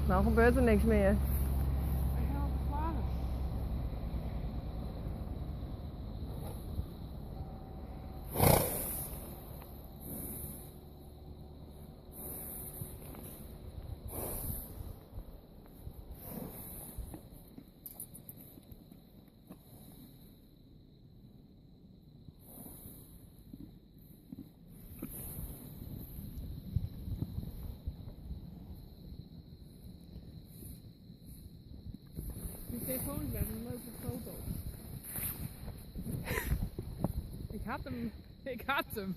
Nou gebeurt er niks meer. Ik ga op het water. Die telefoon is weg, een leuke foto. Ik had hem.